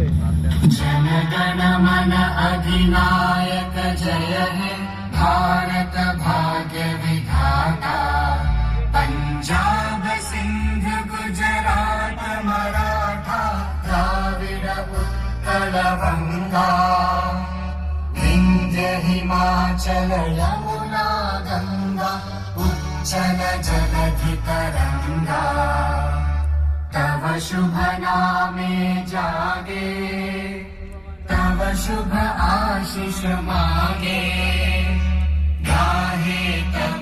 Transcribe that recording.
जनगण मन अधिनायक जय हे भारत भाग्य विधाता। पंजाब सिंध गुजरात मराठा द्राविड उत्कल गंगा। विंध्य हिमाचल यमुना गंगा उच्चल जलधि तरंगा। तव शुभ नामे जागे तव शुभ आशीष मागे। गाहे तव